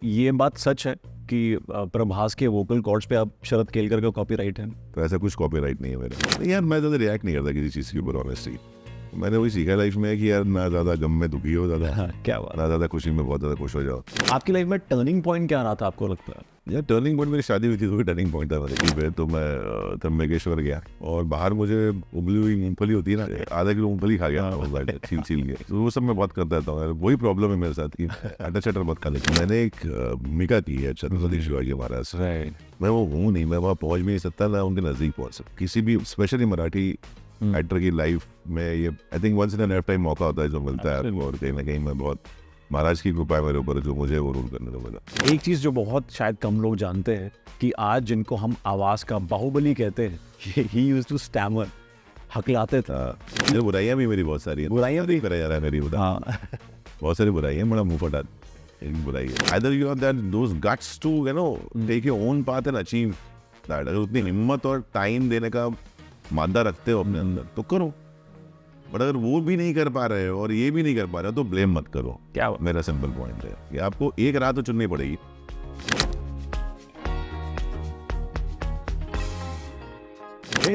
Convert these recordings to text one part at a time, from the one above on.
ये बात सच है कि प्रभास के वोकल कॉर्ड्स पे अब शरद केलकर का कॉपीराइट है। तो ऐसा कुछ कॉपीराइट नहीं है मेरा। यार मैं ज़्यादा रिएक्ट नहीं करता किसी चीज़ के ऊपर ऑनेस्टली। मैंने वही सीखा लाइफ में कि यार ना ज़्यादा गम में दुखी हो ज़्यादा, हाँ, क्या बात। ना ज़्यादा खुशी में बहुत ज़्यादा खुश हो जाओ। आपकी लाइफ में टर्निंग पॉइंट क्या रहा था आपको लगता है? यार टर्निंग पॉइंट मेरी शादी हुई थी, तो टर्निंग पॉइंट था मेरे पे। तो मैं त्र्यंबकेश्वर गया और बाहर मुझे उबली हुई मूंगफली होती है ना, आधा किलो मूंगफली खा गया छील छील के। तो वो सब मैं बहुत करता रहता हूँ यार, वही प्रॉब्लम है मेरे साथ कि अटर चटर बहुत खा लेता हूँ। मैंने एक भूमिका की है छत्रपति शिवाजी महाराज। मैं वो हूँ नहीं, मैं वहाँ पहुँच भी नहीं सकता, ना उनके नज़दीक पहुँच सकता। किसी भी स्पेशली मराठी एक्टर की लाइफ में ये I think once in a lifetime मौका होता है जो मिलता है आपको, और कहीं ना कहीं मैं बहुत महाराज की कृपा है मेरे ऊपर जो मुझे वो रोल करने को मिला। एक चीज़ जो बहुत शायद कम लोग जानते हैं कि आज जिनको हम आवाज़ का बाहुबली कहते हैं, ही यूज्ड टू स्टैमर, हकलाते थे। ये बुराइयाँ भी मेरी बहुत सारी हैं, बुराइयाँ भी करा जा रहा है मेरी उधर। हाँ। बहुत सारी बुराइयाँ, बड़ा मुंह फटा एक बुराई है। Either you have that those guts to take your own path and achieve that। अगर उतनी हिम्मत और टाइम देने का मादा रखते हो अपने अंदर तो करो, बट अगर वो भी नहीं कर पा रहे हो और ये भी नहीं कर पा रहे हो तो ब्लेम मत करो। क्या मेरा सिंपल पॉइंट है कि आपको एक राह तो चुननी पड़ेगी।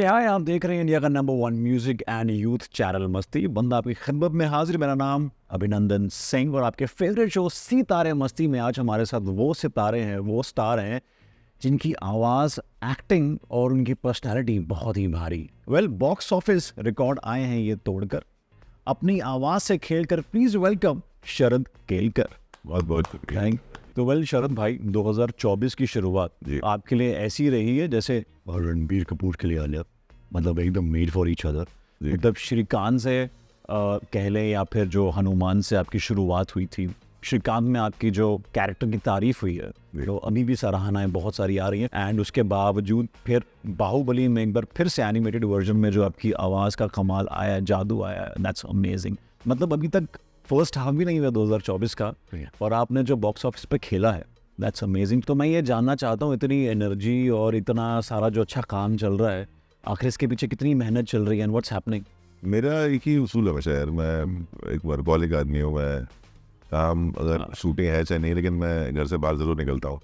आप देख रहे हैं इंडिया का number 1 music and youth channel मस्ती। बंदा आपकी खिदमत में हाजिर। मेरा नाम अभिनंदन सिंह और आपके फेवरेट शो सितारे मस्ती में आज हमारे साथ वो सितारे हैं, वो स्टार हैं जिनकी आवाज़, एक्टिंग और उनकी पर्सनैलिटी बहुत ही भारी। बॉक्स ऑफिस रिकॉर्ड आए हैं ये तोड़कर, अपनी आवाज़ से खेलकर। Please welcome Sharad Kelkar. बहुत बहुत शुक्रिया। तो शरद भाई, 2024 की शुरुआत आपके लिए ऐसी रही है जैसे रणबीर कपूर के लिए आलिया, मतलब एकदम मेड फॉर ईच अदर। मतलब श्रीकांत से कह लें या फिर जो हनुमान से आपकी शुरुआत हुई थी, श्रीकांत में आपकी जो कैरेक्टर की तारीफ हुई है तो अभी भी सराहनाएं बहुत सारी आ रही हैं। एंड उसके बावजूद फिर बाहुबली में एक बार फिर से एनिमेटेड वर्जन में जो आपकी आवाज़ का कमाल आया, जादू आया, दैट्स अमेजिंग। मतलब अभी तक फर्स्ट हाफ भी नहीं हुआ 2024 का और आपने जो बॉक्स ऑफिस पे खेला है, दैट्स अमेजिंग। तो मैं ये जानना चाहता हूँ, इतनी एनर्जी और इतना सारा जो अच्छा काम चल रहा है, आखिर इसके पीछे कितनी मेहनत चल रही है एंड व्हाट्स हैपनिंग? मेरा एक ही उसूल है हमेशा यार, मैं एक वर्कहॉलिक आदमी हूँ। मैं काम अगर शूटिंग है चाहे नहीं, लेकिन मैं घर से बाहर ज़रूर निकलता हूँ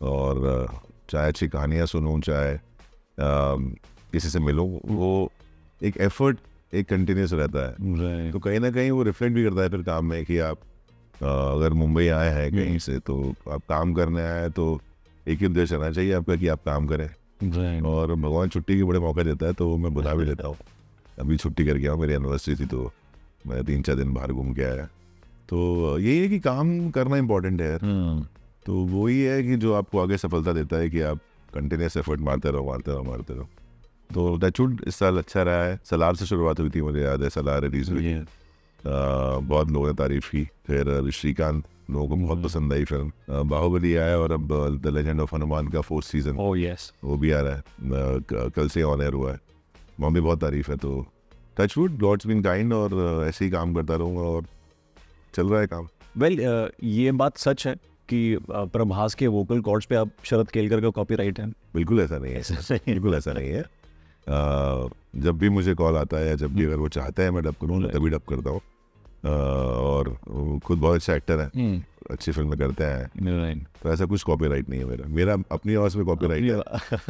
और चाहे अच्छी कहानियाँ सुनूँ, चाहे किसी से मिलूँ, वो एक एफर्ट एक कंटिन्यूस रहता है। तो कहीं ना कहीं वो रिफ्लेक्ट भी करता है फिर काम में कि आप अगर मुंबई आए हैं कहीं से तो आप काम करने आए तो एक ही उद्देश्य रहना चाहिए आपका कि आप काम करें। और भगवान छुट्टी के बड़े मौके देता है तो मैं बुला भी लेता हूँ। अभी छुट्टी करके आऊँ, मेरी एनिवर्सरी थी तो मैं 3-4 दिन बाहर घूम के आया। तो यही है कि काम करना इम्पोर्टेंट है यार। तो वही है कि जो आपको आगे सफलता देता है कि आप कंटिन्यूस एफर्ट मारते रहो। तो टचवुड इस साल अच्छा रहा है। सलार से शुरुआत हुई थी, मुझे याद है सलार रिलीज हुई, बहुत लोगों ने तारीफ की। फिर श्रीकांत लोगों को बहुत पसंद आई फिल्म। बाहुबली आया और अब द लेजेंड ऑफ हनुमान का 4th सीजन वो भी आ रहा है, कल से ऑन एयर हुआ है, वहाँ भी बहुत तारीफ है। तो टचवुड, गॉड्स बीन काइंड, और ऐसे ही काम करता रहूँगा और चल रहा है काम। ये बात सच है कि प्रभास के वोकल कॉर्ड्स पे अब शरद केलकर का कॉपीराइट है? बिल्कुल ऐसा नहीं है, बिल्कुल ऐसा नहीं है। जब भी मुझे कॉल आता है या जब भी अगर वो चाहते हैं मैं डब करूँ तभी डब करता हूँ। और वो खुद बहुत अच्छा एक्टर है, अच्छी फिल्में करते हैं, तो ऐसा कुछ कॉपीराइट नहीं है मेरा अपनी आवाज़ में कॉपीराइट है,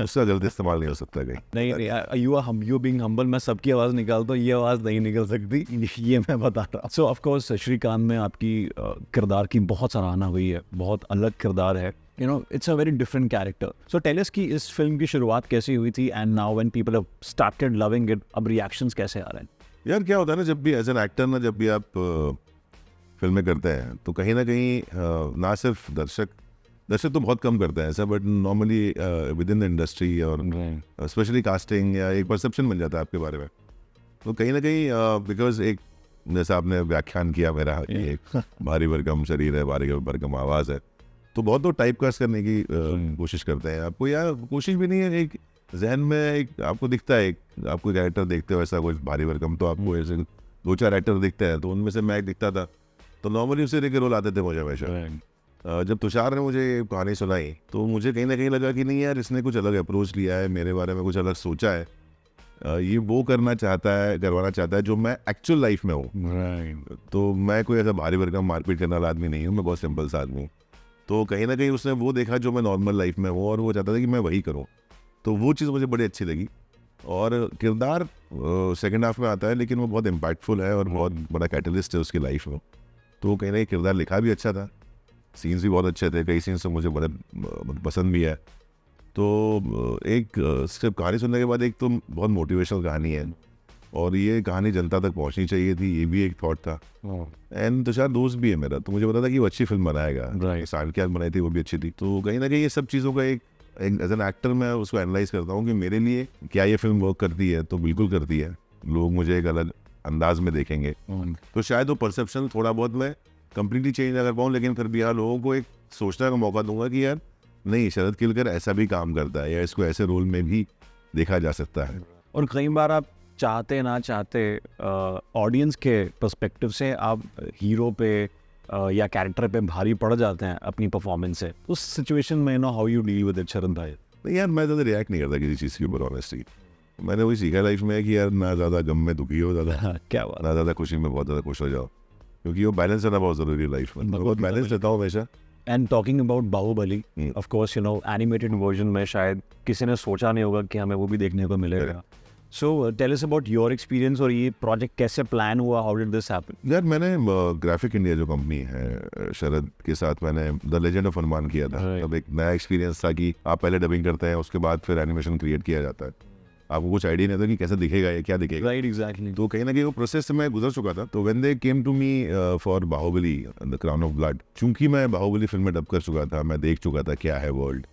उसका गलत इस्तेमाल नहीं हो सकता कहीं। नहीं, यू बीइंग हम्बल, मैं सबकी आवाज़ निकालता हूँ, ये आवाज़ नहीं निकल सकती, ये मैं बता रहा हूँ। सो ऑफ कोर्स श्रीकांत में आपकी किरदार की बहुत सराहना हुई है, बहुत अलग किरदार है, you know, it's a very different character. So tell us कि इस फिल्म की शुरुआत कैसी हुई थी and now when people have started loving it, अब रिएक्शंस कैसे आ रहे हैं? यार क्या होता है ना, जब भी एज एन एक्टर ना, जब भी आप फिल्में करते हैं तो कहीं ना कहीं ना सिर्फ दर्शक तो बहुत कम करते हैं ऐसा, but normally with in the industry और स्पेशली कास्टिंग या एक परसेप्शन बन जाता है आपके बारे में। तो कहीं ना कहीं बिकॉज एक जैसा आपने व्याख्यान किया मेरा कि एक भारी भरकम शरीर है, भारी भरकम आवाज़ है, तो बहुत लोग टाइप कास्ट करने की कोशिश करते हैं आपको, या कोशिश भी नहीं है, एक जहन में एक आपको दिखता है, एक आपको कैरेक्टर देखते हो ऐसा कुछ भारी भरकम, तो आपको ऐसे 2-4 एक्टर दिखते हैं, तो उनमें से मैं एक दिखता था, तो नॉर्मली उसे लेकर रोल आते थे मुझे हमेशा। जब तुषार ने मुझे कहानी सुनाई तो मुझे कहीं ना कहीं लगा कि नहीं यार, इसने कुछ अलग अप्रोच लिया है, मेरे बारे में कुछ अलग सोचा है, ये वो करवाना चाहता है जो मैं एक्चुअल लाइफ में हूँ। तो मैं कोई ऐसा भारी भरकम मारपीट करने वाला आदमी नहीं हूँ, मैं बहुत सिंपल सा आदमी हूँ। तो कहीं ना कहीं उसने वो देखा जो मैं नॉर्मल लाइफ में हूँ और वो चाहता था कि मैं वही करूँ, तो वो चीज़ मुझे बड़ी अच्छी लगी। और किरदार सेकंड हाफ में आता है लेकिन वो बहुत इम्पैक्टफुल है और बहुत बड़ा कैटलिस्ट है उसकी लाइफ में। तो कहीं ना कहीं किरदार लिखा भी अच्छा था, सीन्स भी बहुत अच्छे थे, कई सीन्स तो मुझे बड़े पसंद भी है। तो एक सिर्फ कहानी सुनने के बाद एक तो बहुत मोटिवेशनल कहानी है और ये कहानी जनता तक पहुंचनी चाहिए थी, ये भी एक थॉट था। एंड तुषार दोस्त भी है मेरा, तो मुझे पता था कि वो अच्छी फिल्म बनाएगा। सानकियात बनाई थी वो भी अच्छी थी। तो कहीं ना कहीं ये सब चीज़ों का एक एज एन एक्टर मैं उसको एनालाइज करता हूँ कि मेरे लिए क्या ये फिल्म वर्क करती है। तो बिल्कुल करती है, लोग मुझे एक अलग अंदाज में देखेंगे। तो शायद वो परसेप्शन थोड़ा बहुत मैं कंप्लीटली चेंज ना कर पाऊँ, लेकिन फिर भी यार लोगों को एक सोचने का मौका दूंगा कि यार नहीं, शरद किलकर ऐसा भी काम करता है या इसको ऐसे रोल में भी देखा जा सकता है। और कई बार आप चाहते ना चाहते ऑडियंस के पर्सपेक्टिव से आप हीरो पे या कैरेक्टर पे भारी पड़ जाते हैं अपनी परफॉर्मेंस से। उस सिचुएशन में know how you deal with it Sharad भाई? नहीं यार, मैं ज़्यादा रिएक्ट नहीं करता किसी चीज़ के ऊपर ऑनेस्टली। मैंने वही सीखा लाइफ में कि यार ना ज़्यादा गम में दुखी हो ज़्यादा, क्या बात, ना ज़्यादा खुशी में बहुत ज़्यादा खुश हो जाओ, क्योंकि वो बैलेंस रहना बहुत ज़रूरी है लाइफ में। बहुत बैलेंस रहता हूँ हमेशा। And talking about Baahubali, of course you know animated version में शायद किसी ने सोचा नहीं होगा कि हमें वो भी देखने को मिलेगा। So tell us about your experience, और ये प्रोजेक्ट कैसे प्लान हुआ, हाउ डिड दिस हैपन? यार मैंने ग्राफिक इंडिया जो कंपनी है शरद के साथ, मैंने द लेजेंड ऑफ हनुमान किया था। तब एक नया एक्सपीरियंस था कि आप पहले डबिंग करते हैं, उसके बाद फिर एनिमेशन क्रिएट किया जाता है। आपको कुछ आइडिया नहीं था कि कैसे दिखेगा ये, क्या दिखेगा। Right, exactly. तो कहीं ना कहीं वो प्रोसेस से मैं गुजर चुका था। तो when they came to me for Baahubali the crown of blood, चूंकि मैं बाहुबली फिल्म में डब कर चुका था, मैं देख चुका था क्या है वर्ल्ड,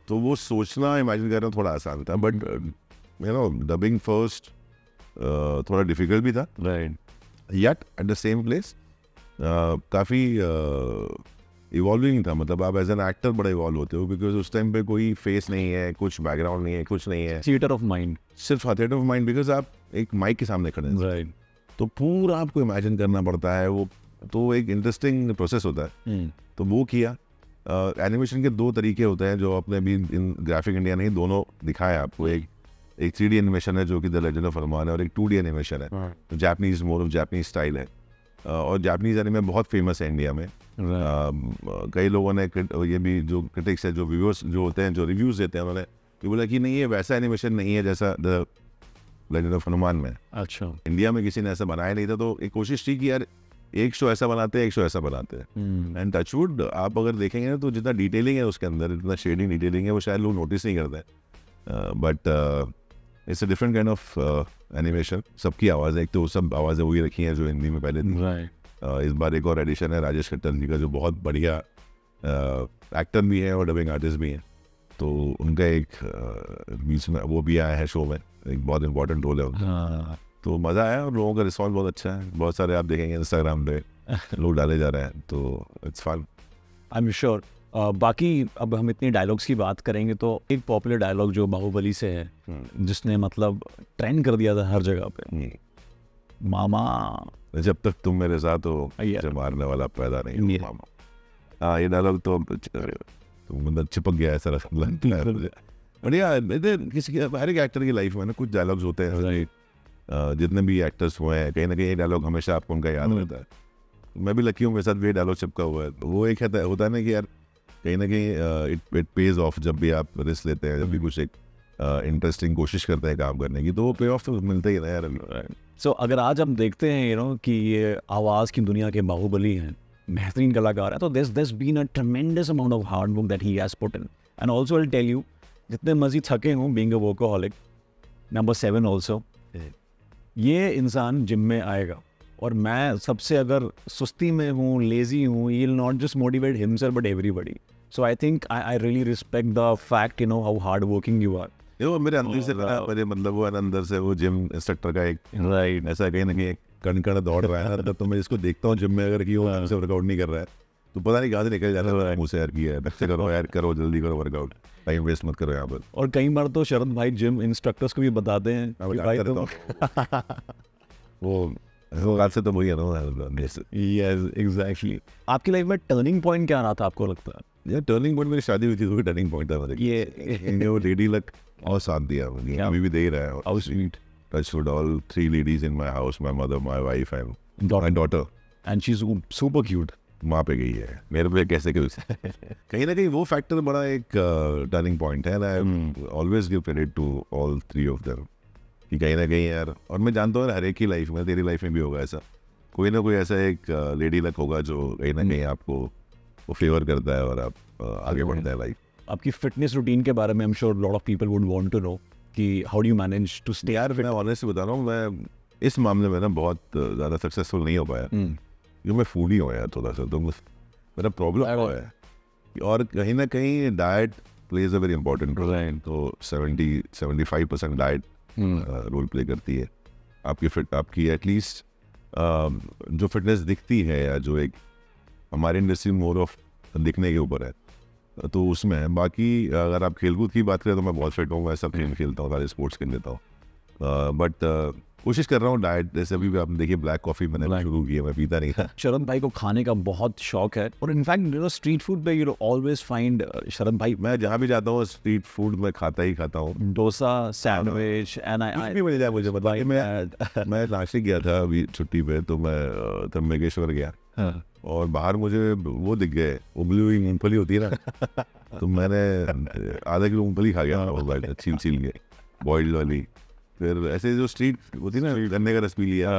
तो वो सोचना इमेजिन करना थोड़ा आसान था। But you know dubbing first थोड़ा डिफिकल्ट भी था, right, yet at the same place काफ़ी इवॉल्विंग था। मतलब आप एज एन एक्टर बड़ा इवॉल्व होते हो, बिकॉज उस टाइम पे कोई फेस नहीं है, कुछ बैकग्राउंड नहीं है, कुछ नहीं है, थिएटर ऑफ माइंड, सिर्फ थिएटर ऑफ माइंड, बिकॉज आप एक माइक के सामने खड़े हैं। राइट। तो पूरा आपको इमेजिन करना पड़ता है, वो तो एक इंटरेस्टिंग प्रोसेस होता है। तो वो किया। एनिमेशन के दो तरीके होते हैं जो आपने भी इन ग्राफिक इंडिया ने दोनों दिखाया आपको। एक 3D एनिमेशन है जो कि द लेजेंड ऑफ हनुमान है, और एक 2D एनिमेशन है। तो Japanese, more of Japanese style है, और जापानीज एनिमे बहुत फेमस है इंडिया में। कई लोगों ने ये भी जो क्रिटिक्स है, जो व्यूअर्स जो होते हैं, जो रिव्यूज़ देते हैं, उन्होंने ये बोला कि नहीं, ये वैसा एनिमेशन नहीं है जैसा द लेजेंड ऑफ हनुमान में। अच्छा, इंडिया में किसी ने ऐसा बनाया नहीं था। तो एक कोशिश थी कि यार एक शो ऐसा बनाते हैं, एक शो ऐसा बनाते हैं। एंड टचवुड आप अगर देखेंगे ना, तो जितना डिटेलिंग है उसके अंदर, इतना शेडिंग डिटेलिंग है, वो शायद लोग नोटिस नहीं करते। But it's a different kind of animation. सबकी आवाज़ें, एक तो सब आवाज़ें वही रखी हैं जो हिंदी में पहले थी। राइट। इस बार एक और एडिशन है राजेश खट्टर जी का, जो बहुत बढ़िया एक्टर भी है और डबिंग आर्टिस्ट भी हैं। तो उनका एक बीच में वो भी आया है शो में, एक बहुत इंपॉर्टेंट रोल है उनका। तो मज़ा आया और लोगों का रिस्पॉन्स बहुत अच्छा है। बहुत सारे आप देखेंगे इंस्टाग्राम पे लोग डाले जा रहे हैं, तो it's fun. I am sure. बाकी अब हम इतनी डायलॉग्स की बात करेंगे तो एक पॉपुलर डायलॉग जो बाहुबली से है, जिसने मतलब ट्रेंड कर दिया था हर जगह पे, मामा जब तक तुम मेरे साथ हो Yeah. मुझे मारने वाला पैदा नहीं हो Yeah. मामा। हाँ, ये डायलॉग तो मतलब चिपक गया ऐसा लगता है मुझे। बढ़िया, किसी हर एक एक्टर की लाइफ में ना कुछ डायलॉग्स होते हैं। राइट। जितने भी एक्टर्स हुए हैं, कहीं ना कहीं ये डायलॉग हमेशा आपको उनका याद रहता है। मैं भी लकी हूँ, मेरे साथ भी ये डायलॉग चिपका हुआ है। वो एक होता है ना कि यार कहीं ना कहीं इट पेज ऑफ। जब भी आप रिस्क लेते हैं, जब भी कुछ एक इंटरेस्टिंग कोशिश करते हैं काम करने की, तो वो पे ऑफ तो मिलता ही है ना यार। सो अगर आज हम देखते हैं कि ये आवाज़ की दुनिया के बाहुबली हैं, बेहतरीन कलाकार है, तो this been a tremendous amount of hard work that he has put in. And also I will tell you, जितने मर्जी थके हों, being a workaholic, number 7 also, ये इंसान जिम में आएगा, और मैं सबसे अगर सुस्ती में हूँ, लेजी हूँ, he will not just motivate himself but everybody. So I think I really respect the fact how hard working you are. वो मेरे अंदर से मेरे मतलब वो अंदर से वो जिम इंस्ट्रक्टर का एक राइट, ऐसा कहीं ना कहीं कण कण दौड़ रहा है अंदर। तो मैं इसको देखता हूँ जिम में, अगर कि वो हमसे वर्कआउट नहीं कर रहा है तो पता नहीं कहाँ से निकल जाता है मुँह से, यार किया है बच्चे करो यार, करो जल्दी करो वर्कआउट, टाइम वेस्ट मत करो यहाँ पर। और कई बार तो शरद भाई जिम इंस्ट्रक्टर्स को भी बताते हैं कि भाई तुम वो बात से तो वही है ना। Yes, exactly. आपकी लाइफ में टर्निंग पॉइंट क्या रहा था, आपको लगता है? यार टर्निंग पॉइंट, मेरी शादी हुई थी तो टर्निंग पॉइंट था मेरे। ये वो लेडी लक और साथ दिया मुझे, अभी भी दे ही रहा है। How sweet. Touchwood, all 3 ladies in my house, my mother, my wife and my daughter. And she's super cute. वहाँ पे गई है, मेरे पे कैसे कहीं ना कहीं वो फैक्टर बड़ा एक टर्निंग पॉइंट है, I always give credit to all three of them कि कहीं ना कहीं यार, और मैं जानता हूँ हर एक की लाइफ में, तेरी लाइफ में भी होगा ऐसा, कोई ना कोई ऐसा एक लेडी लक होगा जो कहीं ना कहीं आपको वो फेवर करता है और आप आगे बढ़ता है लाइफ। आपकी फिटनेस रूटीन के बारे में I am sure lot of people would want to know कि how do you manage to stay. यार मैं ऑनेस्टली बता रहा हूँ, मैं इस मामले में ना बहुत ज़्यादा सक्सेसफुल नहीं हो पाया क्योंकि मैं फूडी हूँ यार थोड़ा सा, तो मेरा प्रॉब्लम हुआ है। और कहीं ना कहीं diet plays a very important role, तो 70-75% डाइट रोल प्ले करती है आपकी एटलीस्ट जो फिटनेस दिखती है, या जो एक हमारी इंडस्ट्री मोर ऑफ दिखने के ऊपर है, तो उसमें बाकी अगर आप खेलकूद की बात करें तो मैं बहुत फिट हूँ, मैं सब गेम खेलता हूँ, सारे स्पोर्ट्स खेल लेता हूँ, बट कोशिश कर रहा हूँ डाइट, जैसे अभी भी आप देखिए ब्लैक कॉफ़ी मैंने शुरू की है, मैं पीता नहीं था। शरद भाई को खाने का बहुत शौक है, और in fact you know street food पे यू ऑलवेज फाइंड शरद भाई। मैं जहाँ भी जाता हूँ स्ट्रीट फूड मैं खाता ही खाता हूँ, डोसा, सैंडविच एंड कुछ भी मिल जाए मुझे। मतलब मैं नासिक गया था अभी छुट्टी पे, तो मैं त्र्यंबकेश्वर गया और बाहर मुझे वो दिख गए, उबली हुई मूंगफली होती है ना, तो मैंने आधा किलो मूंगफली खा गया छील के, बॉइल्ड वाली। फिर ऐसे जो स्ट्रीट होती है ना, गन्ने का रस पी लिया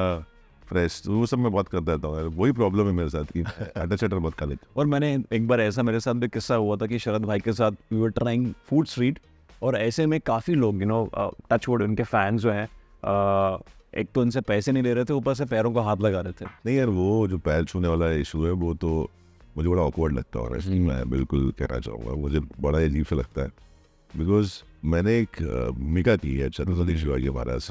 फ्रेश, तो वो सब मैं बहुत करता रहता हूँ। वही प्रॉब्लम है मेरे साथ कि आटा चटर बहुत खा लेता हूँ। और मैंने एक बार ऐसा मेरे साथ भी किस्सा हुआ था कि शरद भाई के साथ we were trying food street, और ऐसे में काफ़ी लोग यू नो टच वुड उनके फैंस जो हैं एक तो उनसे पैसे नहीं ले रहे थे, ऊपर से पैरों को हाथ लगा रहे थे। नहीं यार, वो जो पैर छूने वाला इशू है वो तो मुझे बड़ा ऑकवर्ड लगता है, इसलिए मैं बिल्कुल कहना चाहूँगा, मुझे बड़ा अजीब सा लगता है। बिकॉज मैंने एक मिका की है छत्रपति शिवाजी महाराज,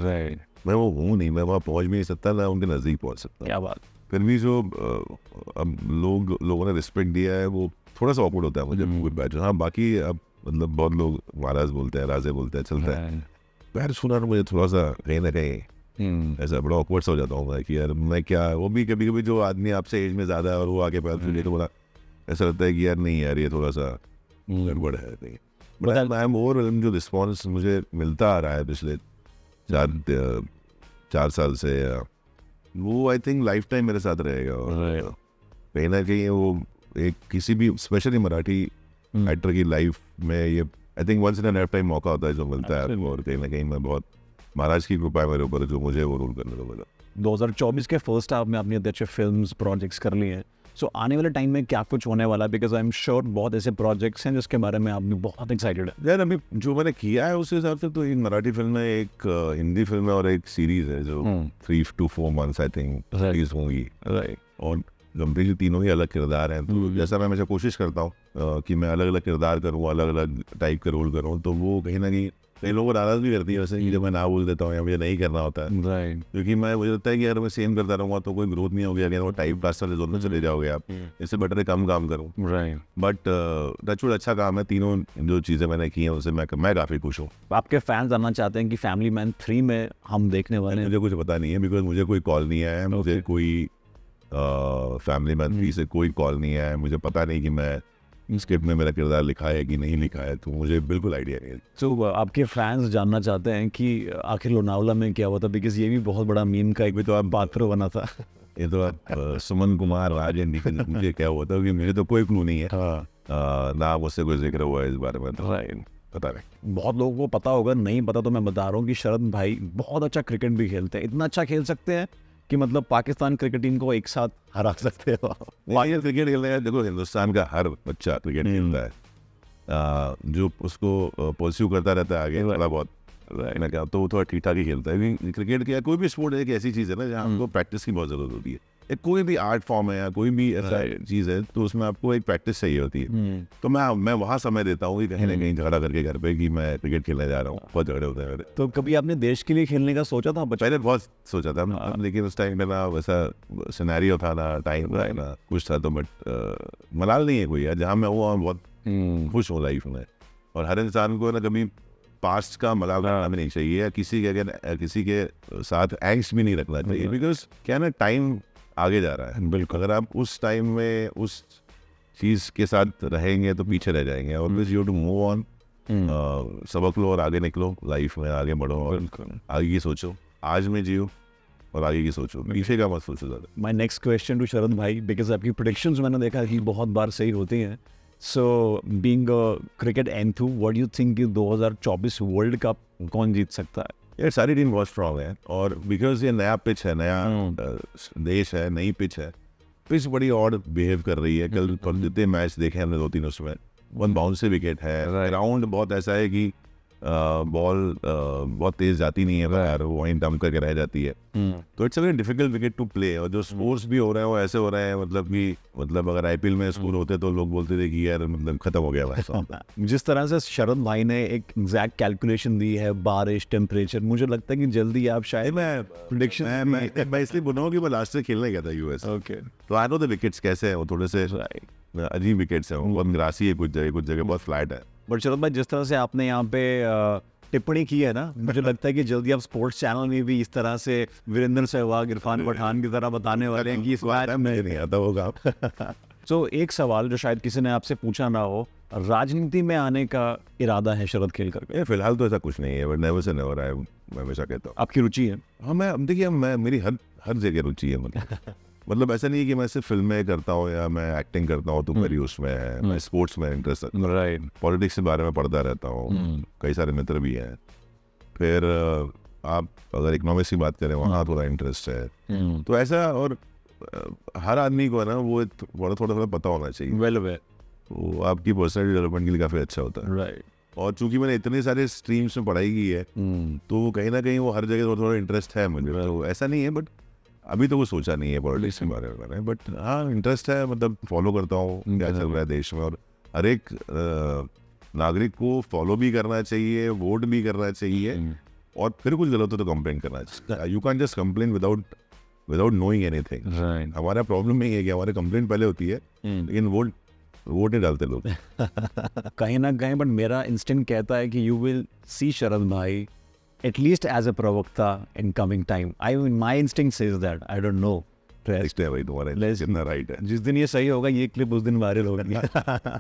मैं वो हूँ नहीं, मैं वहाँ पहुँच भी नहीं सकता, ना उनके नज़दीक पहुँच सकता। क्या बात। फिर भी जो अब लोगों ने रिस्पेक्ट दिया है वो थोड़ा सा ऑकवर्ड होता है मुझे कोई पैर। हाँ बाकी अब मतलब बहुत लोग महाराज बोलते हैं, राजे बोलते हैं, चलता है, पैर छूना मुझे थोड़ा सा कहीं ना कहीं ऐसा बड़ा ऑकवर्ड सा हो जाता हूँ मैं कि यार मैं क्या, वो भी कभी कभी जो आदमी आपसे एज में ज़्यादा है और वो आके पैर छूले तो बड़ा ऐसा लगता है कि यार नहीं यार ये थोड़ा सा गड़बड़ है। नहीं बट आई एम ओवर, जो रिस्पॉन्स मुझे मिलता आ रहा है पिछले 4 साल से, वो आई थिंक लाइफ टाइम मेरे साथ रहेगा। और कहीं ना कहीं वो एक किसी भी स्पेशली मराठी एक्टर की लाइफ में ये I think once in a lifetime मौका होता है जो मिलता है, और कहीं ना कहीं मैं बहुत महाराज की कृपा है मेरे ऊपर जो मुझे वो रोल करने को मिला। 2024 के फर्स्ट हाफ में आपने अच्छे फिल्म्स प्रोजेक्ट्स कर लिए हैं, सो आने वाले टाइम में क्या कुछ होने वाला है? बिकॉज आई एम श्योर बहुत ऐसे प्रोजेक्ट्स हैं जिसके बारे में आप भी बहुत एक्साइटेड है। यार अभी जो मैंने किया है उस हिसाब से तो एक मराठी फिल्म है, एक हिंदी फिल्म है, और एक सीरीज है जो 3 to 4 months I think release होंगी। और गंभीर तीनों ही अलग किरदार हैं, तो जैसा मैं हमेशा कोशिश करता हूँ कि मैं अलग अलग किरदार करूँ, अलग अलग टाइप का रोल करूँ, तो वो कहीं ना कहीं कई लोगों को नाराज भी करती है वैसे कि जब मैं ना बोल देता हूँ या मुझे नहीं करना होता है, क्योंकि मुझे लगता है कि यार मैं सेम करता रहूँगा तो कोई ग्रोथ नहीं होगी, अगर वो टाइप कास्ट वाले जोन में चले जाओगे आप, इससे बेटर है कम काम करूँ। बट टचवुड अच्छा काम है, तीनों जो चीज़ें मैंने की हैं उससे मैं काफ़ी खुश हूँ। आपके फैंस जानना चाहते हैं कि फैमिली मैन 3 में हम देखने वाले हैं? मुझे कुछ पता नहीं है, बिकॉज मुझे कोई कॉल नहीं आया है, मुझे कोई फैमिली मैन 3 से कोई कॉल नहीं आया है, मुझे पता नहीं कि मैं स्क्रिप्ट में मेरा किरदार लिखा है कि नहीं लिखा है, तो मुझे बिल्कुल आइडिया नहीं है। तो आपके फैंस जानना चाहते हैं कि आखिर लोनावला में क्या हुआ था, बिकॉज ये भी बहुत बड़ा मीम का एक भी तो आप पात्र बना था। ये तो आप सुमन कुमार राजन मुझे क्या हुआ था क्योंकि मुझे तो कोई क्लू नहीं है, ना मुझसे कोई जिक्र हुआ है इस बारे में, तो पता नहीं। बहुत लोगों को पता होगा, नहीं पता तो मैं बता रहा हूँ कि शरद भाई बहुत अच्छा क्रिकेट भी खेलते हैं, इतना अच्छा खेल सकते हैं कि मतलब पाकिस्तान क्रिकेट टीम को एक साथ हरा सकते हैं। क्रिकेट खेलने हैं, देखो हिंदुस्तान का हर बच्चा क्रिकेट खेलता है, जो उसको परस्यू करता रहता है आगे थोड़ा बहुत, मैं क्या तो वो थोड़ा ठीक ठाक ही खेलता है। क्रिकेट क्या कोई भी स्पोर्ट है एक ऐसी चीज़ है ना जहाँ आपको प्रैक्टिस की बहुत ज़रूरत होती है, एक कोई भी आर्ट फॉर्म है या कोई भी ऐसा चीज़ है तो उसमें आपको एक प्रैक्टिस चाहिए होती है। तो मैं वहाँ समय देता हूँ कि कहीं ना कहीं झगड़ा करके घर पे कि मैं क्रिकेट खेलने जा रहा हूँ, बहुत झगड़े होते हैं मेरे। तो कभी आपने देश के लिए खेलने का सोचा था? पहले बहुत सोचा था, लेकिन उस टाइम में ना वैसा सिनेरियो था ना, टाइम था ना, कुछ था, तो बट मलाल नहीं है कोई यार, जहाँ मैं हूँ बहुत खुश हूँ लाइफ में। और हर इंसान को ना कभी पास्ट का मलाल करना भी नहीं चाहिए, या किसी के साथ एंग्स्ट भी नहीं रखना चाहिए, बिकॉज क्या ना टाइम आगे जा रहा है। बिल्कुल, अगर आप उस टाइम में उस चीज़ के साथ रहेंगे तो पीछे रह जाएंगे। Always you to move on, सबक लो और आगे निकलो, लाइफ में आगे बढ़ो और आगे की सोचो, आज में जियो, और आगे की सोचो, पीछे का मत सोचो ज़्यादा। माय नेक्स्ट क्वेश्चन टू शरद भाई, बिकॉज आपकी प्रेडिक्शंस मैंने देखा कि बहुत बार सही होती हैं. So being a cricket enthu, what do you think कि 2024 वर्ल्ड कप कौन जीत सकता है? यार सारी टीम बहुत स्ट्रांग है, और बिकॉज ये नया पिच है, नया देश है, नई पिच है, पिच बड़ी ऑड बिहेव कर रही है. कल जितने मैच देखे हमने 2-3 उसमें वन बाउंस से विकेट है, ग्राउंड बहुत ऐसा है कि बॉल बहुत तेज जाती नहीं है बाहर, वो वहीं डंप करके रह जाती है. तो it's a very difficult wicket to play. और जो स्कोर्स भी हो रहे हैं वो ऐसे हो रहे हैं, मतलब अगर आईपीएल में स्कोर होते तो लोग बोलते थे कि यार मतलब खत्म हो गया भाई. जिस तरह से शरद भाई ने एक एग्जैक्ट कैलकुलेशन दी है, बारिश, टेम्परेचर, मुझे लगता है कि जल्दी आप शायद प्रेडिक्शन मैं इसलिए बोल रहा हूँ कि मैं लास्ट से खेलने गया था यूएस. ओके. तो आई नो द विकेट्स कैसे हैं, वो थोड़े से अजीब विकेट्स हैं, बहुत ग्रासी है, कुछ जगह बहुत फ्लैट है. बट शरद भाई, जिस तरह से आपने यहाँ पे टिप्पणी की है ना, मुझे लगता है कि जल्दी आप स्पोर्ट्स चैनल में भी इस तरह से वीरेंद्र सहवाग, इरफान पठान की तरह बताने वाले हैं कि इस मैच में नहीं आता वो काम. सो एक सवाल जो शायद किसी ने आपसे पूछा ना हो, राजनीति में आने का इरादा है शरद खेल करके? फिलहाल तो ऐसा कुछ नहीं है, बट नेवर से नेवर है, मैं हमेशा कहता हूँ. आपकी रुचि है? हाँ, मैं देखिए, मेरी हर जगह रुचि है. मतलब ऐसा नहीं है कि मैं सिर्फ फिल्में करता हूँ या मैं एक्टिंग करता हूँ तो मेरी उसमें है. मैं स्पोर्ट्स में इंटरेस्ट रखता हूँ, राइट. पॉलिटिक्स के बारे में पढ़ता रहता हूँ, कई सारे मित्र भी हैं. फिर आप अगर इकोनॉमिक्स की बात करें, वहाँ थोड़ा इंटरेस्ट है. तो ऐसा, और हर आदमी को है ना वो थोड़ा पता होना चाहिए. वो आपकी पर्सनल डेवलपमेंट के लिए काफ़ी अच्छा होता है. राइट. और चूंकि मैंने इतने सारे स्ट्रीम्स में पढ़ाई की है, तो कहीं ना कहीं वो हर जगह थोड़ा इंटरेस्ट है मुझे. तो ऐसा नहीं है, बट अभी तो कुछ सोचा नहीं है पॉलिटिक्स के बारे में. बट हाँ, इंटरेस्ट है, मतलब फॉलो करता हूँ क्या चल रहा है देश में. और हर एक नागरिक को फॉलो भी करना चाहिए, वोट भी करना चाहिए, और फिर कुछ गलत हो तो कंप्लेन करना चाहिए. You can just complain without knowing anything. हमारा प्रॉब्लम यही है कि हमारे कंप्लेन पहले होती है, लेकिन वोट नहीं डालते लोग. कहीं ना कहीं, बट मेरा इंस्टिंक्ट कहता है कि यू विल सी शरद भाई at least as a pravakta in coming time. My instinct says that. I don't know. भाई तुम्हारा जितना राइट है. जिस दिन ये सही होगा, ये क्लिप उस दिन वायरल होगा.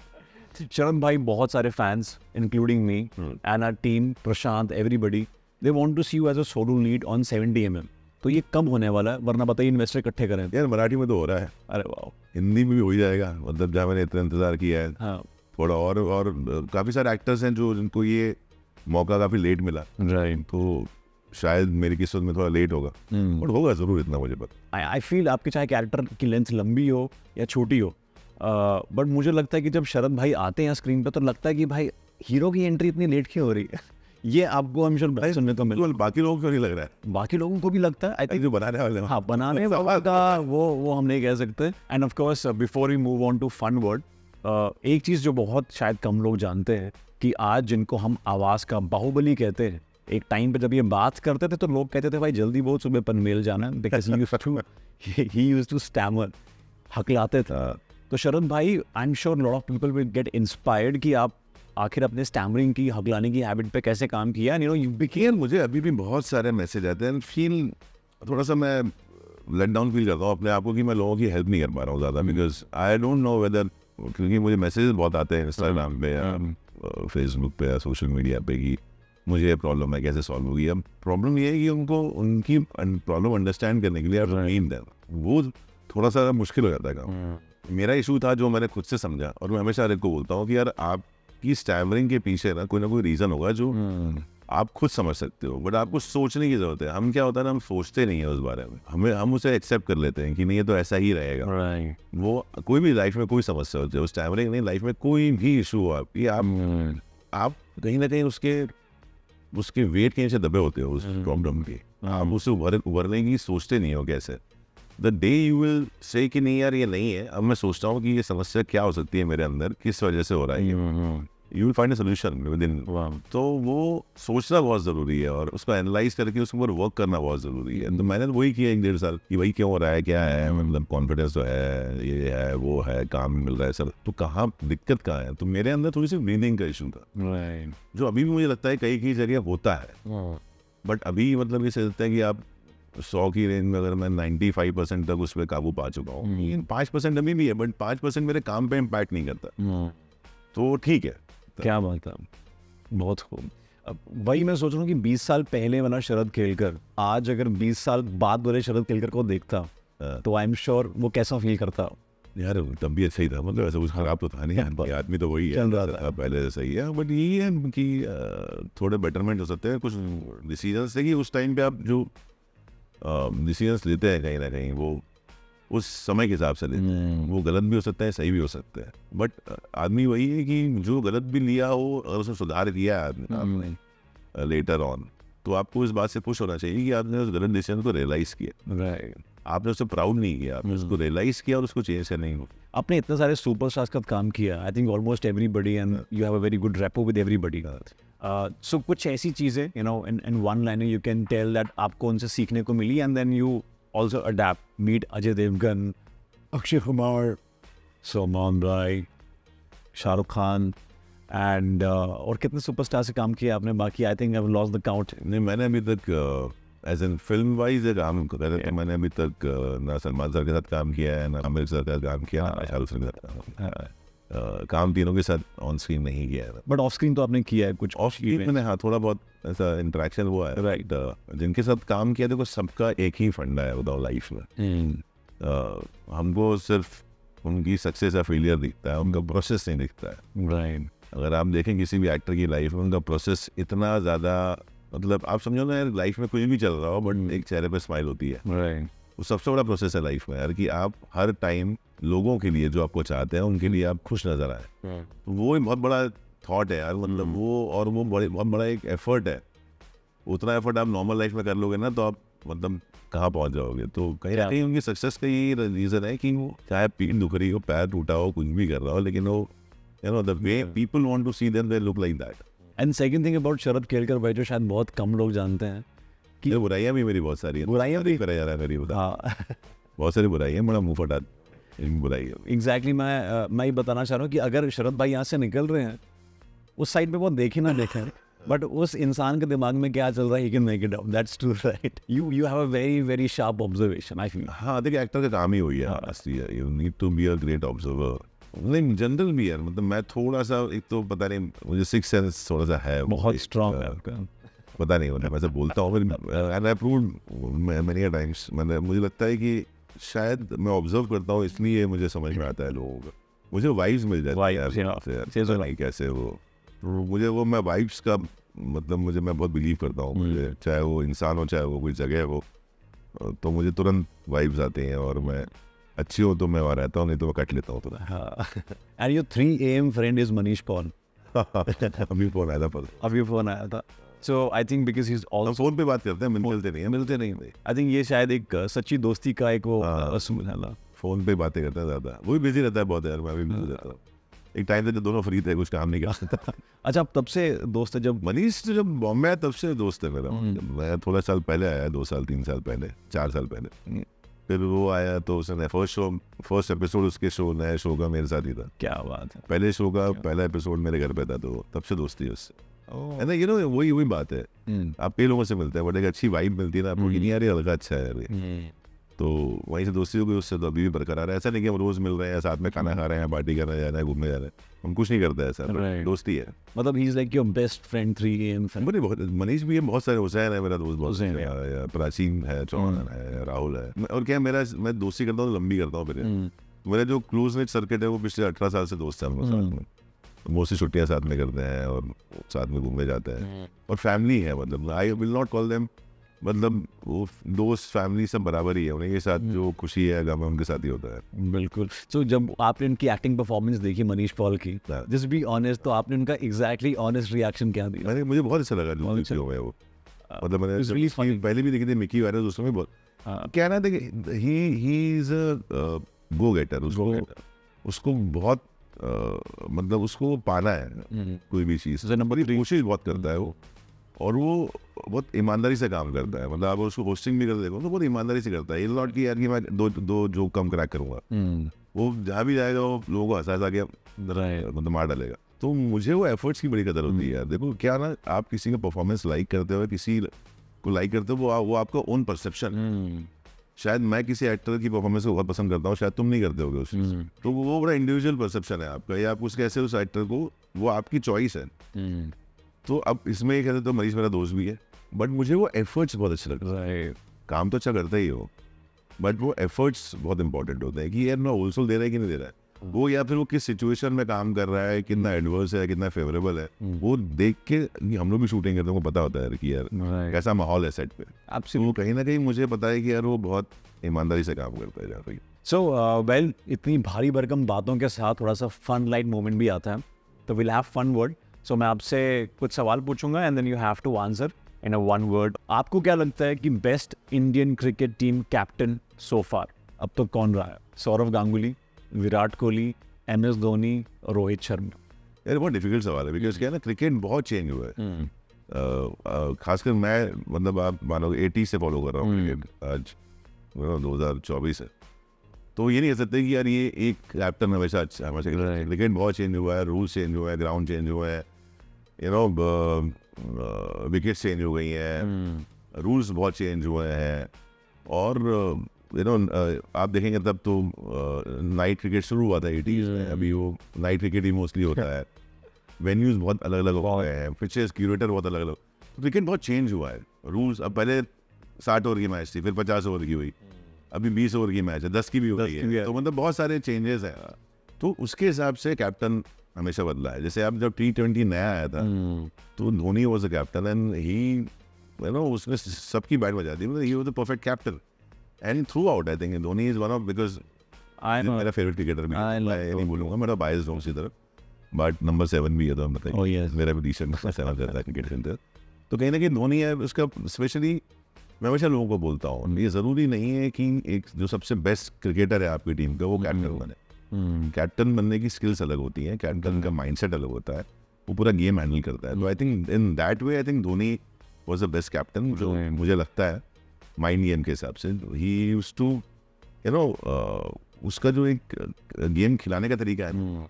शरद भाई, बहुत सारे fans including me and our team, Prashant, everybody, they want to see you as a solo lead on 70mm. तो ये कब होने वाला है? वरना बताइए, इन्वेस्टर इकट्ठे करें. यार मराठी में तो हो रहा है. अरे वाह. हिंदी में भी हो ही जाएगा. मतलब जहाँ मैंने इतना इंतजार किया है. हाँ. थोड़ा और काफी सारे एक्टर्स हैं जिनको ये मौका काफी लेट मिला. राइट. तो शायद मेरी किस्मत में थोड़ा लेट होगा, बट होगा जरूर, इतना मुझे पता. आई फील आपके चाहे कैरेक्टर की लेंथ लंबी हो या छोटी हो, बट मुझे लगता है कि जब शरद भाई आते हैं स्क्रीन पे तो लगता है कि भाई हीरो की एंट्री इतनी लेट क्यों हो रही है. ये आपको हम श्योर सुनने तो मिल. बाकी लोगों को क्यों नहीं लग रहा है? बाकी लोगों को भी लगता है. आई थिंक जो बनाने वाले, हाँ, बनाने वाला का वो हम नहीं कह सकते. And of course, before we move on to fun word, एक चीज़ जो बहुत शायद कम लोग जानते हैं कि आज जिनको हम आवाज़ का बाहुबली कहते हैं, एक टाइम पे जब ये बात करते थे तो लोग कहते थे भाई जल्दी बहुत, सुबह पनवेल जाना है, because he used to stammer, हकलाते थे. तो शरद भाई, I am sure lot of people will get inspired कि आप आखिर अपने स्टैमरिंग की, हकलाने की हैबिट पे कैसे काम किया. You became. मुझे अभी भी बहुत सारे मैसेज आते हैं, फील थोड़ा सा मैं लेट डाउन फील करता हूँ अपने आप को कि मैं लोगों की हेल्प नहीं कर पा रहा हूँ ज़्यादा, because I don't know whether, क्योंकि मुझे मैसेजेस बहुत आते हैं इंस्टाग्राम पे या फेसबुक पे या सोशल मीडिया पे कि मुझे ये प्रॉब्लम है, कैसे सॉल्व होगी. अब प्रॉब्लम ये है कि उनको उनकी प्रॉब्लम अंडरस्टैंड करने के लिए आप मीन दें, वो थोड़ा सा मुश्किल हो जाता है काम. मेरा इशू था जो मैंने खुद से समझा, और मैं हमेशा हर एक को बोलता हूँ कि यार आपकी स्टैमरिंग के पीछे ना कोई रीज़न होगा जो आप खुद समझ सकते हो, बट आपको सोचने की जरूरत है. हम क्या होता है ना, हम सोचते नहीं है उस बारे में, हम उसे एक्सेप्ट कर लेते हैं कि नहीं ये तो ऐसा ही रहेगा. वो कोई भी लाइफ में कोई समस्या होती है, स्टैमरिंग नहीं, लाइफ में कोई भी इशू हो आपकी, आप कहीं ना कहीं उसके वेट के नीचे दबे होते हो उस प्रॉब्लम के. आप उससे उभरने की सोचते नहीं हो कैसे. The day you will say कि नहीं यार ये नहीं है, अब मैं सोचता हूँ कि ये समस्या क्या हो सकती है मेरे अंदर, किस वजह से हो रहा है, you will find a solution with in. तो वो सोचना बहुत ज़रूरी है, और उसको एनालाइज करके उसके ऊपर वर्क करना बहुत ज़रूरी है. तो मैंने वही किया 1-1.5 साल कि भाई क्यों हो रहा है, क्या है, मतलब कॉन्फिडेंस तो है, ये है, वो है, काम मिल रहा है सर, तो कहाँ दिक्कत कहाँ है. तो मेरे अंदर थोड़ी सी ब्रीदिंग का इशू था, जो अभी भी मुझे लगता है कई जगह होता है, बट अभी मतलब ये सोचते हैं कि आप 100 की रेंज में अगर मैं 95% तक उस पर काबू पा चुका हूँ, 5% अभी भी है, बट 5% मेरे काम पे इम्पैक्ट नहीं करता, तो ठीक है. क्या बात है, बहुत खूब. वही मैं सोच रहा हूँ कि 20 साल पहले वाला शरद केलकर आज अगर 20 साल बाद वाले शरद केलकर को देखता तो आई एम श्योर वो कैसा फील करता। यार तब भी अच्छा ही था, मतलब ऐसा कुछ खराब तो था नहीं, आदमी तो वही है, चल रहा था पहले जैसा ही है। बट ये है कि थोड़े बेटरमेंट हो सकते हैं कुछ डिसीजंस से, कि उस टाइम पे आप जो डिसीजंस लेते हैं कहीं ना कहीं वो उस समय के हिसाब से लेते हैं, वो गलत भी हो सकता है सही भी हो सकता है। बट आदमी वही है कि जो गलत भी लिया हो अगर उसने सुधार किया है आदमी लेटर ऑन, तो आपको इस बात से खुश होना चाहिए कि आपने उस गलत डिसीजन को रियलाइज किया, राइट। आपने उससे प्राउड नहीं किया, आपने उसको रियलाइज किया और उसको चेंज करने नहीं हो। आपने इतने सारे सुपरस्टार्स का काम किया, I think almost everybody, and you have a very good rapport with everybody. So कुछ ऐसी चीज़ें you know in one line you can tell that आपको उनसे सीखने को मिली, and then you also adapt, meet Ajay Devgn, Akshay Kumar, Salman भाई, शाहरुख खान, एंड और कितने सुपरस्टार से काम किया आपने बाकी? आई think I have lost the count. नहीं, मैंने अभी तक एज एन फिल्म वाइज काम कर रहा था, मैंने अभी तक ना सलमान सर के साथ काम किया है, ना आमिर सर का काम किया, ना शाहरुख सर के साथ काम तीनों के साथ ऑन स्क्रीन नहीं किया है। बट ऑफ स्क्रीन तो आपने किया है कुछ? ऑफ स्क्रीन मैंने हाँ थोड़ा बहुत ऐसा इंटरेक्शन हुआ है, राइट। जिनके साथ काम किया देखो सबका एक ही फंडा है बताओ लाइफ में, हमको सिर्फ उनकी सक्सेस या फेलियर दिखता है, उनका प्रोसेस नहीं दिखता है, राइट। अगर आप देखें किसी भी एक्टर की लाइफ में उनका प्रोसेस इतना ज़्यादा, मतलब आप समझो ना यार लाइफ में कुछ भी चल रहा हो बट एक चेहरे पे स्माइल होती है, राइट। वो सबसे बड़ा प्रोसेस है लाइफ में यार, कि आप हर टाइम लोगों के लिए जो आपको चाहते हैं उनके लिए आप खुश नजर आए, तो वो एक बहुत बड़ा थॉट है यार, मतलब वो और वो बहुत बड़ा एक एफर्ट है। उतना एफर्ट आप नॉर्मल लाइफ में कर लोगे ना तो आप मतलब कहाँ पहुँच जाओगे। तो कहीं ना कहीं उनकी सक्सेस का यही रीज़न है कि वो चाहे पीठ दुख रही हो, पैर टूटा हो, कुछ भी कर रहा हो, लेकिन वो you know the way people want to see them, they look like that. And second thing about Sharad Kelkar भाई जो शायद बहुत कम लोग जानते हैं कि बुराइयां भी मेरी बहुत सारी हैं, बुराइयां भी करा जा रहा है मेरी, हाँ बहुत सारी बुराइयां, बड़ा मुंह फटा बुराई है। एग्जैक्टली मैं ये बताना चाह रहा हूँ कि अगर शरद भाई यहाँ से निकल रहे हैं उस साइड पे वो देखे ना देखें बट उस इंसान के दिमाग में क्या चल रहा है, he can make it out. That's true, right? You have a very very sharp observation, I feel. हाँ देखिए एक्टर का काम ही वही है, you need to be a great observer. नहीं जनरल भी यार, मतलब मैं थोड़ा सा एक तो पता नहीं मुझे सिक्स सेंस थोड़ा सा है, बहुत स्ट्रांग है आपका, पता नहीं मतलब मैं बोलता हूँ and I proved many times, मतलब मुझे लगता है कि शायद मैं ऑब्जर्व करता हूँ इसलिए मुझे समझ में आता है लोगों को, मुझे वाइब्स मिल जाती है कैसे वो, मुझे वो मैं वाइब्स का मतलब मुझे मैं बहुत बिलीव करता हूँ, मुझे चाहे वो इंसान हो चाहे वो कोई जगह हो, तो मुझे तुरंत वाइब्स आते हैं और मैं अच्छी हो तो मैं वहाँ रहता हूँ, नहीं तो मैं कट लेता हूँ तुरंत। And your 3 AM friend is Manish Paul. अभी फोन आया था, अभी फोन आया था, so I think because he is also phone पे बात करते हैं, मिलते नहीं। आई थिंक ये शायद एक सच्ची दोस्ती का एक वो असूल है ना, फोन पे बातें करता है ज़्यादा, वो भी बिजी रहता है बहुत यार, मैं भी बिजी रहता हूँ। एक टाइम था जब दोनों फ्री थे, कुछ काम नहीं कर सकता। अच्छा, अब तब से दोस्त है? जब मनीष जब बॉम्बे आया तब से दोस्त है मेरा, मैं थोड़ा साल पहले आया, 2 साल 3 साल पहले 4 साल पहले, फिर वो आया तो उसने फर्स्ट एपिसोड उसके शो नए शो का मेरे साथ ही था। क्या बात है, पहले शो का पहला एपिसोड मेरे घर पे था, तो तब से दोस्ती है उससे। है ना, ये नो वही बात है, आप कई लोगों से मिलते हैं बट एक अच्छी वाइब मिलती है ना आपको कि नहीं यार ये हल्का अच्छा है, तो वहीं से दोस्ती हो गई, उससे तो अभी भी बरकरार है। ऐसा नहीं कि हम रोज मिल रहे हैं, साथ में खाना खा रहे हैं, पार्टी कर रहे हैं, घूमने जा रहे हैं, हम कुछ नहीं करते ऐसा, दोस्ती है। मतलब he is like your best friend 3 AM friend. बहुत मनीष भी है, बहुत सारे, हुसैन है मेरा दोस्त, बहुत प्राचीन है, चौहान है, राहुल है, और क्या मेरा मैं दोस्ती करता हूँ लंबी करता हूँ, मेरा जो क्लोज नेट सर्किट है वो पिछले 18 साल से दोस्त है हम लोग साथ में, मोस्टली छुट्टियाँ साथ में करते हैं और साथ में घूमने जाते हैं, और फैमिली है, मतलब I will not call them, मतलब वो दोस्त फैमिली सब बराबर ही है, उनके साथ जो खुशी है गम है उनके साथ ही होता है। बिल्कुल। सो जब आपने उनकी एक्टिंग परफॉर्मेंस देखी मनीष पॉल की, जस्ट बी ऑनेस्ट, तो आपने उनका एग्जैक्टली ऑनेस्ट रिएक्शन क्या दिया? मुझे बहुत अच्छा लगा जो वो, मतलब मैंने पहले भी देखी थी मिकी वायरस, उसमें भी बहुत क्या ना देखिए, ही इज अ गो गेटर, उसको बहुत मतलब उसको पाना है कोई भी चीज़, कोशिश बहुत करता है वो, और वो बहुत ईमानदारी से काम करता है, मतलब आप उसको होस्टिंग भी कर देखो तो बहुत ईमानदारी से करता है, ये नॉट कि यार कि मैं दो जो कम क्रैक करूँगा, वो जहाँ भी जाएगा वो लोगों को हंसा के मतलब मार डालेगा। तो मुझे वो एफर्ट्स की बड़ी कदर होती है यार। देखो क्या ना, आप किसी का परफॉर्मेंस लाइक करते हो, किसी को लाइक करते हो, वो आपका ओन परसेप्शन, शायद मैं किसी एक्टर की परफॉर्मेंस को बहुत पसंद करता हूँ, शायद तुम नहीं करते होगे उस चीज़, तो वो बड़ा इंडिविजुअल परसेप्शन है आपका, या आप उसके ऐसे उस एक्टर को, वो आपकी चॉइस है। तो अब इसमें ये कहते तो मरीज मेरा दोस्त भी है, बट मुझे वो एफर्ट्स बहुत अच्छे लगते हैं। राइट काम तो अच्छा करता ही हो, बट वो एफर्ट्स बहुत इंपॉर्टेंट होता है कि यार मैं होलसेल दे रहा है कि नहीं दे रहा है वो, या फिर वो किस सिचुएशन में काम कर रहा है, कितना एडवर्स है, कितना फेवरेबल है, वो देख के हम लोग भी शूटिंग करते हैं, वो पता होता है कि यार कैसा माहौल है सेट पे। तो वो कहीं ना कहीं मुझे पता है कि यार वो बहुत ईमानदारी से काम करता है जहाँ पे। सो वेल, इतनी भारी भरकम बातों के साथ थोड़ा सा फन लाइट मोमेंट भी आता है, तो will have fun word. So मैं आपसे कुछ सवाल पूछूंगा and then you have to answer in a one word. आपको क्या लगता है कि best Indian cricket team captain so far अब तक कौन रहा है? सौरव गांगुली, विराट कोहली, MS धोनी, रोहित शर्मा? यार बहुत डिफिकल्ट सवाल है, बिकॉज क्या है ना, क्रिकेट बहुत चेंज हुआ है। खासकर मैं, मतलब आप मानोगे 80 से फॉलो कर रहा हूँ क्रिकेट, आज 2024 है, तो ये नहीं कह सकते कि यार ये एक कैप्टन हमेशा अच्छा है। क्रिकेट बहुत चेंज हुआ है, रूल्स चेंज हुए हैं, ग्राउंड चेंज हुए हैं, यू नो, विकेट्स चेंज हो गई हैं, रूल्स बहुत चेंज हुए हैं, और यू नो आप देखेंगे तब तो नाइट क्रिकेट शुरू हुआ था 80s में, अभी वो नाइट क्रिकेट ही मोस्टली होता है, वेन्यूज बहुत अलग अलग हो गए हैं, पिचेस, क्यूरेटर बहुत अलग अलग, तो क्रिकेट बहुत चेंज हुआ है। रूल्स, अब पहले 60 ओवर की मैच थी, फिर 50 ओवर की हुई, अभी 20 ओवर की मैच है, 10 की भी हो गई है, तो मतलब बहुत सारे चेंजेस हैं। तो उसके हिसाब से कैप्टन हमेशा बदला है। जैसे आप जब T20 नया आया था तो Dhoni was the captain and he, you know, उसने सबकी बैट बजा दी, मतलब he was the perfect captain and through out. I think Dhoni is one of, because मेरा फेवरेट क्रिकेटर भी है, मैं नहीं बोलूंगा, मेरा बायस हूँ उसी तरफ, बट नंबर 7 भी है, तो बताइए मेरा भी डिसेंट नंबर 7 रहता है क्रिकेट के अंदर। तो कहीं ना कहीं धोनी है उसका, स्पेशली मैं हमेशा लोगों को बोलता हूँ, ये ज़रूरी नहीं है कि एक जो सबसे बेस्ट क्रिकेटर है आपकी टीम का वो कैप्टन बने। कैप्टन बनने की स्किल्स अलग होती हैं, कैप्टन का माइंडसेट अलग होता है, वो पूरा गेम हैंडल करता है। तो I think in that way I think Dhoni was the best captain, जो मुझे लगता है माइंड गेम के हिसाब से। He used to, you know, उसका जो एक गेम खिलाने का तरीका है,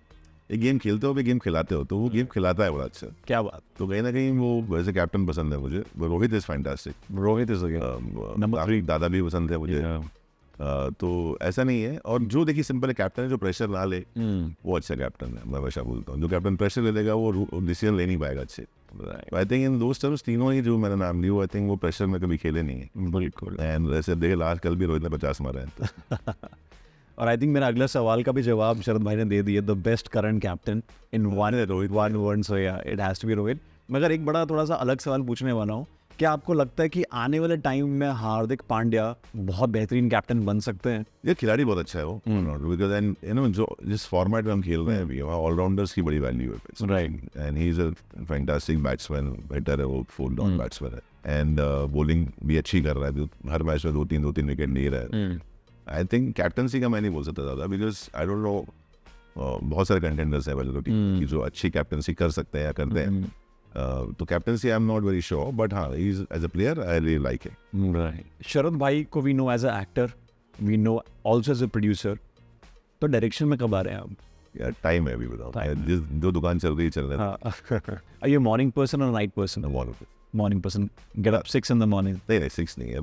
एक गेम खेलते हो, एक गेम खिलाते हो, तो वो गेम खिलाता है बड़ा अच्छा। क्या बात। तो कहीं ना कहीं वो वैसे कैप्टन पसंद है मुझे। Rohit is fantastic, Rohit is number 3। दादा भी पसंद है मुझे। तो ऐसा नहीं है, और जो देखिए सिंपल कैप्टन है, जो प्रेशर ना ले वो अच्छा कैप्टन है। मैं हमेशा बोलता हूँ जो कैप्टन प्रेशर ले लेगा वो डिसीजन ले नहीं पाएगा अच्छे। आई थिंक इन दोस्त टर्म्स तीनों ही जो मैंने नाम लिया, आई थिंक वो प्रेशर में कभी खेले नहीं है। बिल्कुल। एंड ऐसे देखे लास्ट कल भी रोहित ने 50 मारा है। और आई थिंक मेरा अगला सवाल का भी जवाब शरद भाई ने दे दिया, the best current captain in one word, so या it has to be Rohit. मगर एक बड़ा थोड़ा सा अलग सवाल पूछने वाला हूँ, क्या आपको लगता है कि आने वाले टाइम में हार्दिक पांड्या बहुत बेहतरीन कैप्टन बन सकते हैं? ये खिलाड़ी बहुत अच्छा है वो, बिकॉज एंड यू नो जो जिस फॉर्मेट में हम खेल रहे हैं अभी, वहाँ ऑलराउंडर्स की बड़ी वैल्यू है। Right. And he is a fantastic batsman, better है वो, फुल डाउन बैट्समैन है, एंड बॉलिंग भी अच्छी कर रहा है, हर मैच में 2-3 विकेट ले रहा है। आई थिंक कैप्टनसी का मैं नहीं बोल सकता ज़्यादा, बिकॉज आई डोंट नो, बहुत सारे कंटेंडर्स हैं कि जो अच्छी कैप्टनसी कर सकते हैं या करते हैं। तो captaincy I am not very sure, but हाँ, he is as a player I really like him. Right. Sharad भाई को we know as a actor, we know also as a producer, तो डायरेक्शन में कब आ रहे हैं आप? यार टाइम है अभी, बताओ, जो दुकान चल रही है चल रहा है। आर यू मॉर्निंग पर्सन और night person? Morning person, get up 6 in the morning? नहीं 6 नहीं है,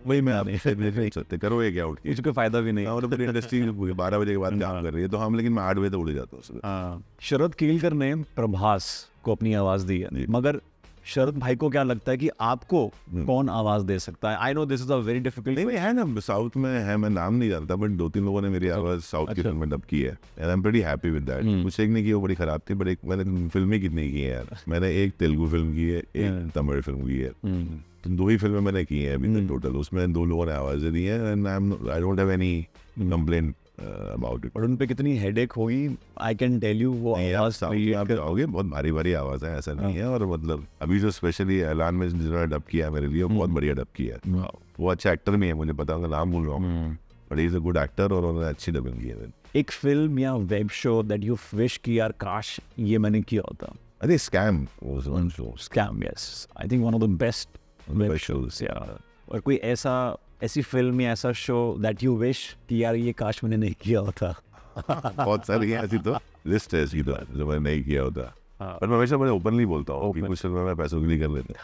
वही मैं नहीं सकते, करो ये क्या उठ के, इसका फायदा भी नहीं। और पूरी इंडस्ट्री 12 बजे के बाद काम कर रही है, तो हम, लेकिन मैं 8 बजे तक उड़ जाता हूँ। शरद केलकर ने प्रभास को अपनी आवाज दी है, मगर शरद भाई को क्या लगता है कि आपको कौन आवाज दे सकता है? I know this is a very difficult. नहीं है ना, साउथ में है, मैं नाम नहीं जानता, बट 2-3 लोगों ने मेरी आवाज साउथ की फिल्म में डब की है, and I am pretty happy with that. कुछ एक नहीं की वो बड़ी खराब थी, बट एक मैंने फिल्में कितनी की है यार, मैंने एक तेलुगु फिल्म की है, एक तमिल फिल्म की है, तो 2 ही फिल्में मैंने की हैं अभी तक टोटल, उसमें 2 लोगों ने आवाज़ें दी हैं, and I don't have any complaint about it. और उन पे कितनी हेडेक होगी, आई कैन टेल यू। वो आवाज़ आप जाओगे, बहुत भारी भारी आवाज़ है, ऐसा नहीं है। और मतलब अभी जो स्पेशली ऐलान में जिन्होंने डब किया है मेरे लिए, वो बहुत बढ़िया डब किया है। वो अच्छा एक्टर भी है, मुझे पता, उनका नाम भूल रहा हूँ, but he is a good actor, और उन्होंने अच्छी डबिंग की है। एक फिल्म या web show that you wish कि यार काश ये मैंने किया होता? I think scam was one show. Scam, yes, I think one of the best web shows. और कोई ऐसी फिल्म या ऐसा शो दैट यू विश कि यार ये काश मैंने नहीं किया होता? बहुत सारी है ऐसी, तो लिस्ट है ऐसी, तो जो मैंने नहीं किया होता। पर मैं हमेशा बड़े ओपनली बोलता हूँ कि कुछ फिल्में मैं पैसों के लिए कर लेते।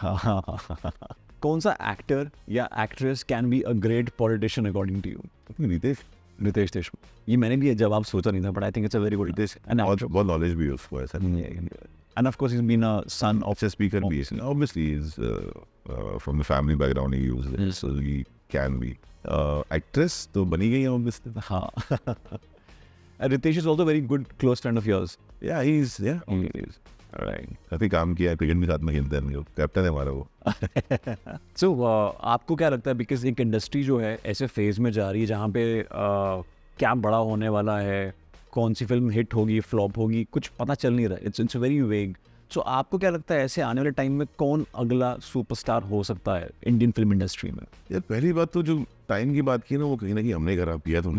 कौन सा एक्टर या actress can be a great politician according to you? Riteish Deshmukh. ये मैंने भी जवाब सोचा नहीं था, but I think it's a very good. बहुत नॉलेज भी है उसको, ऐसा नहीं है। And of course, he's been a son of अच्छा स्पीकर भी है, obviously is from the family background he uses it, so he can be actress तो बनी गई है obviously. हाँ. And Ritesh is also a very good close friend of yours. Yeah, he is. Right. काफी काम किया है, क्रिकेट भी साथ में खेलते हैं, कैप्टन है हमारा वो. So आपको क्या लगता है, बिकॉज एक इंडस्ट्री जो है ऐसे फेज में जा रही है जहाँ पे क्या बड़ा होने वाला है, कौन सी फिल्म हिट होगी फ्लॉप होगी, कुछ पता चल नहीं रहा, इट्स वेरी वेग. सो आपको क्या लगता है ऐसे आने वाले टाइम में कौन अगला सुपरस्टार हो सकता है इंडियन फिल्म इंडस्ट्री में? यार पहली बात तो जो टाइम की बात की ना, वो कहीं ना कहीं हमने खराब किया. तो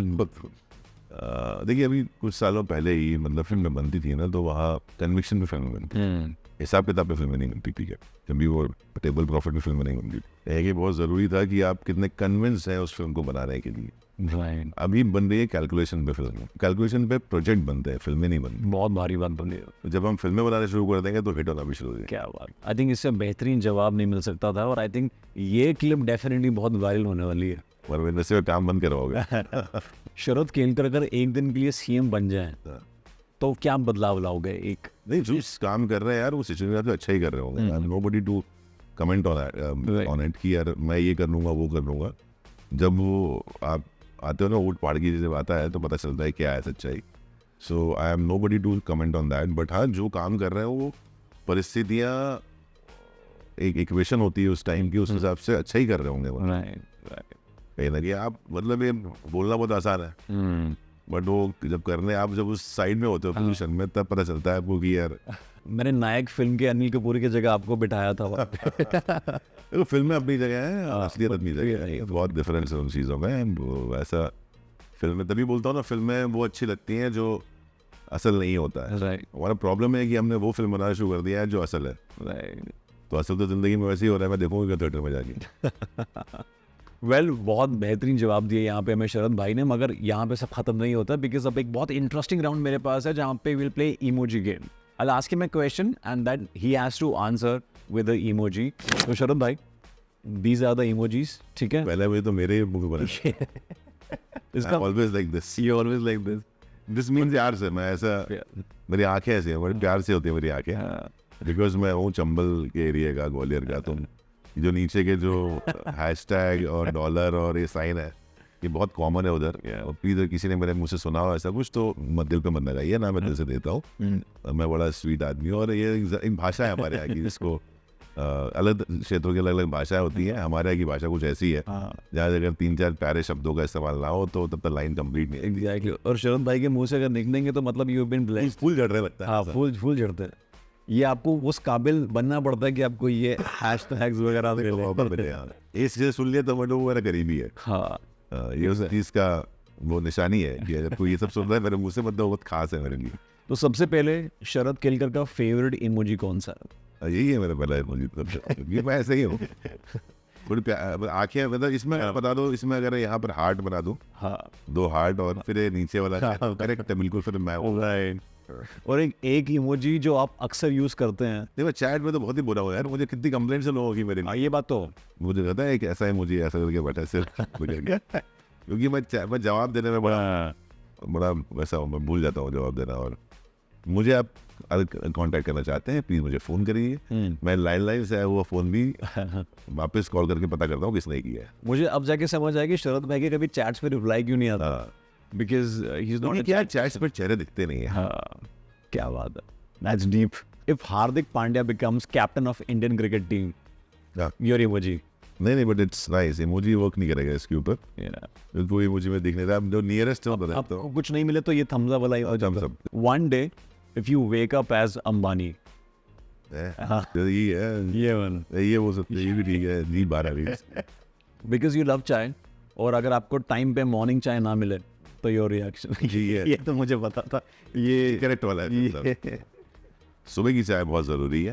देखिए अभी कुछ सालों पहले ही मतलब फिल्म बनती थी ना, तो वहाँ कन्विक्शन पे फिल्म बनती, हिसाब किताब पे फिल्में नहीं बनती. ठीक है, जब भी वो टेबल प्रॉफिट में फिल्में नहीं बनती. ये बहुत ज़रूरी था कि आप कितने कन्विंस हैं उस फिल्म को बनाने के लिए. Right. अभी बन रही है कैलकुलेशन पे फिल्म, कैलकुलेशन पे प्रोजेक्ट बनते हैं, फिल्में नहीं बनती. बहुत भारी बात बन रही है. तो जब हम फिल्में बनाने शुरू कर देंगे तो हिट होना भी शुरू हो जाएगा. क्या बात. आई थिंक इससे बेहतरीन जवाब नहीं मिल सकता था, और आई थिंक ये क्लिप डेफिनेटली बहुत वायरल होने वाली है. और इंडस्ट्री में काम बंद करवाओगे. शरद केलकर अगर एक दिन के लिए सीएम बन जाए तो क्या बदलाव लाओगे? एक नहीं, जो काम कर रहे हैं यार वो सिचुएशन तो अच्छा ही कर रहे होंगे. I am nobody to comment on it कि यार मैं ये कर लूँगा वो कर लूँगा. जब वो आप आते हो ना ऊट पहाड़ की जब आता है तो पता चलता है क्या है सच्चाई. So I am nobody to comment on that. But हाँ, जो काम कर रहे हैं वो परिस्थितियाँ एक इक्वेशन होती है उस टाइम की, उस हिसाब से अच्छा ही कर रहे होंगे वो. कहीं ना कहीं आप मतलब ये बोलना बहुत आसान है, बट वो जब करने आप जब उस साइड में होते हो पोजीशन में, तब पता चलता है आपको कि यार मैंने नायक फिल्म के अनिल कपूर की जगह आपको बिठाया था वहाँ पे. देखो फिल्में अपनी जगह है, असलियत अपनी जगह है, बहुत डिफरेंस है उन चीज़ों में. वैसा फिल्में तभी बोलता हूँ ना, फिल्में वो अच्छी लगती हैं जो असल नहीं होता है. राइट. हमारा प्रॉब्लम है कि हमने वो फिल्म बनाना शुरू कर दिया है जो असल है. राइट. तो असल तो ज़िंदगी में वैसे ही हो रहा है, मैं देखूँगा थिएटर में जाके. वेल बहुत बेहतरीन जवाब दिए यहाँ पे हमें शरद भाई ने, मगर यहाँ पे सब खत्म नहीं होता, बिकॉज अब एक बहुत इंटरेस्टिंग राउंड मेरे पास है जहाँ पे will play emoji game. I'll ask him a question and that he has to answer with the emoji. तो शरद भाई, these are the emojis, ठीक है? पहले मुझे तो मेरे मुंह बने. इसका always like this. You always like this. This means यार से मैं ऐसा, मेरी आंखें ऐसी हैं, बड़ी प्यार से होती है मेरी आंखें. बिकॉज मैं हूँ चंबल के एरिया का, ग्वालियर का. तो जो नीचे के जो हैशटैग और डॉलर और ये साइन है, ये बहुत कॉमन है उधर. और प्लीज किसी ने मेरे मुंह से सुना हो ऐसा कुछ तो मत दिल पे मत लगाइए ना, मैं दिल से देता हूँ. मैं बड़ा स्वीट आदमी हूँ. और ये इन भाषा है हमारे यहाँ की, जिसको अलग क्षेत्रों की अलग अलग भाषाएं होती हैं. हमारे यहाँ की भाषा कुछ ऐसी है जहाँ अगर 3-4 प्यारे शब्दों का इस्तेमाल ना हो तो तब तक लाइन कंप्लीट नहीं. एग्जैक्टली. और शरद भाई के मुंह से अगर निकलेंगे तो मतलब यू हैव बीन ब्लेस्ड. फूल झड़ रहे लगता है. हाँ, फूल झड़ते हैं. ये आपको उस काबिल बनना पड़ता है कि आपको ये हैशटैग्स वगैरह इस चीज़ सुन लिया तो वो मेरा करीबी है. हाँ, ये उस चीज़ का वो निशानी है कि अगर कोई ये सब सुन रहा है मेरे मुंह से, मतलब बहुत खास है मेरे लिए. तो सबसे पहले शरद केलकर का फेवरेट इमोजी कौन सा है? यही है मेरा पहला इमोजी. ये मैं ऐसे ही हूँ. थोड़ी आँखें मतलब इसमें बता दो, इसमें अगर यहाँ पर हार्ट बना दूँ, हाँ, 2 हार्ट और फिर ये नीचे वाला करेक्ट है बिल्कुल. फिर मैं राइट. और एक इमोजी जो आप अक्सर यूज करते हैं. देखो चैट में तो बहुत ही बुरा हुआ यार, मुझे कितनी कंप्लेंट्स है लोगों की मेरे लिए. ये बात तो मुझे कहता है एक ऐसा इमोजी ऐसा करके बैठा सिर्फ क्योंकि मैं जवाब देने में बड़ा वैसा हूँ, मैं भूल जाता हूँ जवाब देना. और मुझे आप कांटेक्ट करना चाहते हैं प्लीज मुझे फ़ोन करिए. मैं लैंडलाइन से आया हुआ फ़ोन भी वापस कॉल करके पता करता हूँ किसने किया है. मुझे अब जाके समझ आया कि शरद भाई के कभी चैट्स पे रिप्लाई क्यों नहीं आता. बिकॉज ही इज नॉट क्या चैट्स पर चेहरे दिखते नहीं है. हाँ, क्या बात है. That's deep. If Hardik Pandya becomes captain of Indian cricket team, your emoji. नहीं but it's nice. Emoji work नहीं करेगा इसके ऊपर. वो इमोजी में दिखने था जो नियरेस्ट है वो आपको कुछ नहीं मिले तो ये थम्स अप वाला Thums Up. One day if you wake up as Ambani, ये वो सब ये भी ठीक है. जी 12 बिकॉज यू लव चाय, और अगर आपको टाइम पे मॉर्निंग चाय ना मिले तो योर रिएक्शन. ये तो मुझे पता था. ये करेक्ट वाला है. सुबह की चाय बहुत ज़रूरी है.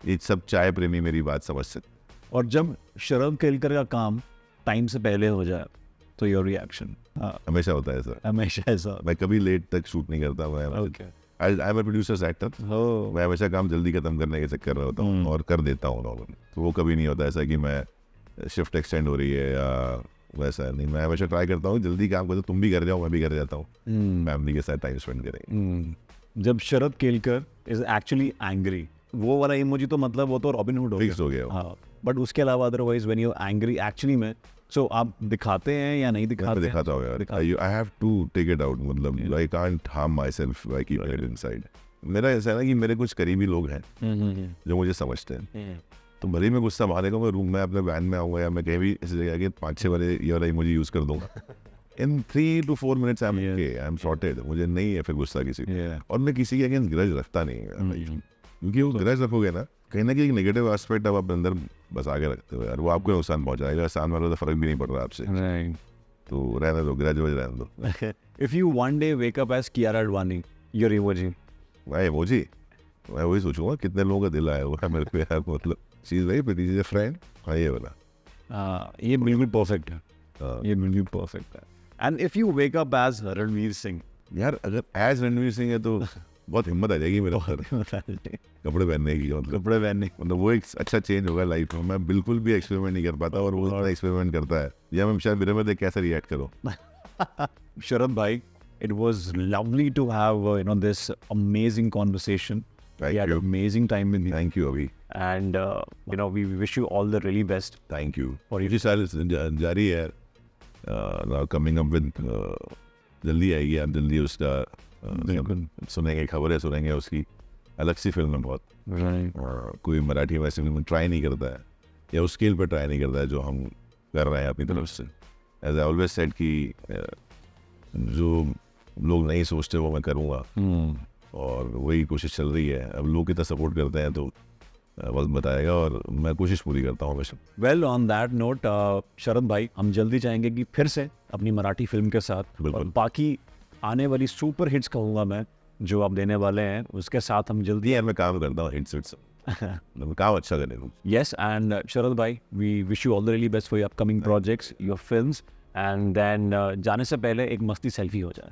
ये सब चाय प्रेमी मेरी बात समझ सकते. और जब शरद केलकर का काम टाइम से पहले हो जाए तो योर रिएक्शन. हमेशा होता है सर, हमेशा ऐसा. मैं कभी लेट तक शूट नहीं करता. मैं I am a producer actor. मैं हमेशा काम जल्दी खत्म करने के चक्कर में होता हूँ और कर देता हूँ नॉर्मली. तो वो कभी नहीं होता ऐसा कि मैं शिफ्ट एक्सटेंड हो रही है या वैसा नहीं. मैं हमेशा ट्राई करता हूँ जल्दी काम करो. तुम भी कर जाओ, मैं भी कर जाता हूँ. फैमिली के साथ टाइम स्पेंड करेंगे. जब Sharad Kelkar is actually angry, वो वाला इमोजी तो मतलब वो तो रॉबिन हुड हो फिक्स गया। हो गया वो। हाँ, बट उसके अलावा otherwise when you angry actually में, सो आप दिखाते हैं या नहीं मैं दिखाते? दिखाता हूँ यार, दिखाते I have to take it out, मतलब I can't harm myself by keeping it inside. मेरा ऐसा है ना कि मेरे कुछ करीबी लोग हैं जो मुझे समझते हैं, तो भले ही मैं गुस्सा मारेगा, मैं रूम में अपने वैन में आऊँगा या मैं कहीं भी ऐसी जगह के 5-6 वाले ये वाला इमोजी यूज़ कर दूंगा, इन 3 to 4 minutes I am sorted. मुझे नहीं है फिर गुस्सा किसी को, Yeah. और मैं किसी के अगेंस्ट ग्रज रखता नहीं है, क्योंकि वो ग्रज रखोगे ना कहीं ना कहीं एक नेगेटिव एस्पेक्ट आप अपने अंदर बसा के रखते हो यार, वो आपको नुकसान पहुंचाएगा, सामने वालों का फर्क भी नहीं पड़ रहा आपसे, तो रहने दो, ग्रज वज रहने दो। If you one day wake up as Kiara Advani, your emoji. मैं इमोजी, मैं वही सोचूंगा कितने लोगों का दिल आया हुआ है मेरे पे यार, मतलब she is very pretty, she is a friend. हाँ ये वाला, ये बिल्कुल परफेक्ट है, हाँ। ये बिल्कुल परफेक्ट है। And if you wake up as Ranveer Singh, यार अगर एज रणवीर सिंह है तो बहुत हिम्मत आ जाएगी मेरे अंदर कपड़े पहनने की, मतलब कपड़े पहनने। मतलब वो एक अच्छा चेंज होगा लाइफ में। मैं बिल्कुल भी एक्सपेरिमेंट नहीं कर पाता, और वो थोड़ा एक्सपेरिमेंट करता है, या मैं शायद मेरे में देख कैसे रिएक्ट करूँ। Sharad bhai, it was lovely to have this amazing conversation. Thank We had you. an amazing time with you, thank you अभी, and we wish you all the really best. Thank you. और और ये साल जारी है, now coming up with, जल्दी आएगी, आप जल्दी उसका बिल्कुल। सुनेंगे, खबरें सुनेंगे उसकी। अलग सी फिल्म है बहुत, कोई मराठी में ऐसी फिल्म ट्राई नहीं करता है, या उस स्केल पर ट्राई नहीं करता है जो हम कर रहे हैं अपनी तरफ से। एज आई ऑलवेज सेड कि जो लोग नहीं सोचते वो मैं करूँगा, और वही कोशिश चल रही है। अब लोग कितना सपोर्ट करते हैं तो वक्त बताएगा, और मैं कोशिश पूरी करता हूँ हमेशा। वेल ऑन दैट नोट शरद भाई, हम जल्दी चाहेंगे कि फिर से अपनी मराठी फिल्म के साथ, बिल्कुल। और बाकी आने वाली सुपर हिट्स कहूँगा मैं जो आप देने वाले हैं, उसके साथ हम जल्दी। यार मैं काम करता हूँ हिट्स विट्स, मैं काम अच्छा करने दूँ। Yes, and Sharad bhai, we wish you all the really best for your upcoming projects, your films, and then जाने से पहले एक मस्ती सेल्फी हो जाए।